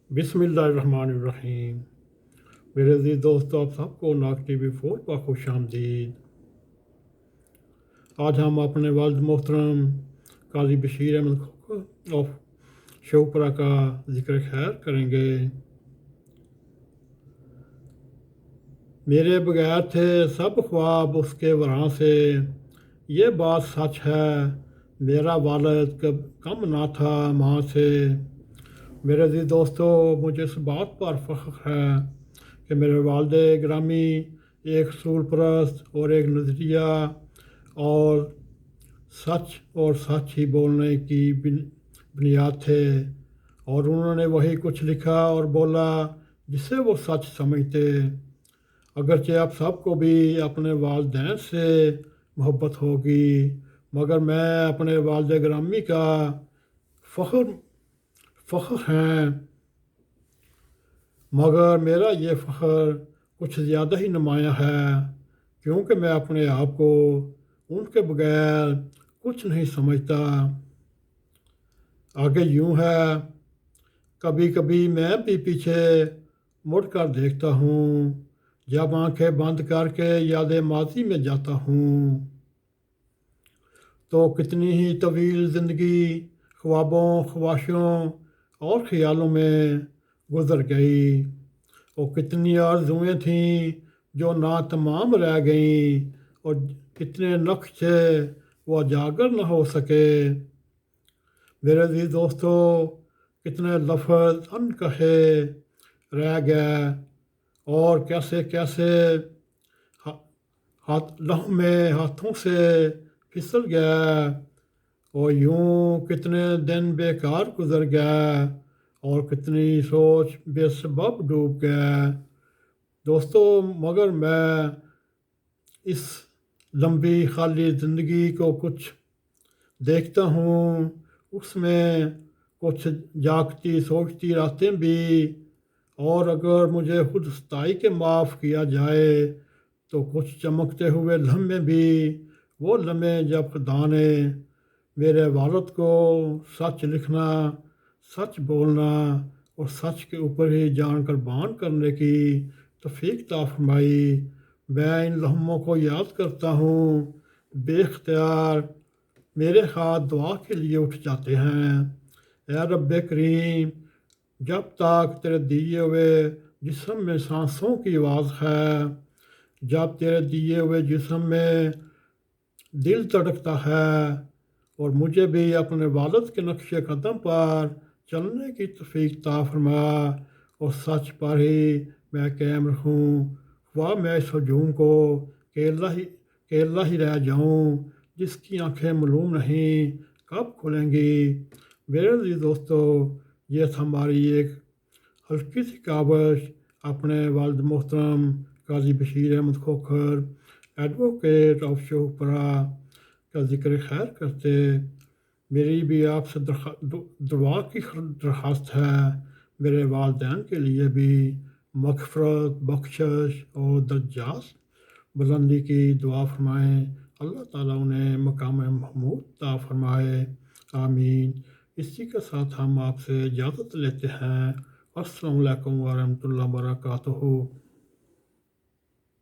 बिस्मिल्लाहिर्रहमानिर्रहीम। मेरे अज़ीज़ दोस्तों, आप सबको नाग टीवी 4 पर खुश आमदीद। आज हम अपने वालिद मोहतरम काजी बशीर अहमद खोखर ऑफ शोपरा का जिक्र खैर करेंगे। मेरे बगैर थे सब ख्वाब उसके वरां से, ये बात सच है मेरा वालिद कम ना था माँ से। मेरे अज़ीज़ दोस्तों, मुझे इस बात पर फ़ख्र है कि मेरे वालिद गिरामी एक असूल परस्त और एक नज़रिया और सच ही बोलने की बुनियाद थे, और उन्होंने वही कुछ लिखा और बोला जिसे वो सच समझते। अगरचे आप सबको भी अपने वालिदैन से मोहब्बत होगी, मगर मैं अपने वालिद गिरामी का फ़ख्र हैं, मगर मेरा ये फ़ख्र कुछ ज़्यादा ही नुमायाँ है, क्योंकि मैं अपने आप को उनके बगैर कुछ नहीं समझता। आगे यूँ है, कभी कभी मैं भी पीछे मुड़ कर देखता हूँ, जब आंखें बंद करके यादें माजी में जाता हूँ, तो कितनी ही तवील ज़िंदगी ख्वाबों, ख्वाहिशों और ख़्यालों में गुज़र गई, और कितनी आरज़ुएँ थीं जो ना तमाम रह गईं, और कितने नक्श थे वो उजागर न हो सके। मेरे अज़ीज़ दोस्तों, कितने लफ्ज़ अनकहे रह गए, और कैसे कैसे लम्हों में हाथों से फिसल गया, और यूं कितने दिन बेकार गुजर गया, और कितनी सोच बेसबब डूब गया। दोस्तों, मगर मैं इस लंबी खाली ज़िंदगी को कुछ देखता हूँ, उसमें कुछ जागती सोचती रातें भी, और अगर मुझे खुद सताई के माफ़ किया जाए तो कुछ चमकते हुए लम्हे भी, वो लम्हे जब खुदा ने मेरे वालिद को सच लिखना, सच बोलना और सच के ऊपर ही जान कुर्बान करने की तौफीक अता फरमाई। मैं इन लम्हों को याद करता हूँ, बेख्तियार मेरे हाथ दुआ के लिए उठ जाते हैं। ऐ रब्बे करीम, जब तक तेरे दिए हुए जिस्म में सांसों की आवाज़ है, जब तेरे दिए हुए जिस्म में दिल धड़कता है, और मुझे भी अपने वालिद के नक्शे कदम पर चलने की तौफीक अता फरमा, और सच पर ही मैं कायम रहूँ। वाह मैं इस हजूम को केला ही रह जाऊँ, जिसकी आंखें मालूम नहीं कब खुलेंगी। मेरे अज़ीज़ दोस्तों, ये था हमारी एक हल्की सी कावश अपने वालिद मोहतरम काजी बशीर अहमद खोखर एडवोकेट ऑफ शोपरा का जिक्र खैर करते। मेरी भी आपसे दुआ की दरख्वास्त है, मेरे वालिदैन के लिए भी मग़फ़िरत, बख्शिश और दर्जात बुलंदी की दुआ फरमाएँ। अल्लाह ताला उन्हें मकाम महमूद अता फरमाए, आमीन। इसी के साथ हम आपसे इजाज़त लेते हैं। अस्सलामु अलैकुम व रहमतुल्लाहि व बरकातुहू।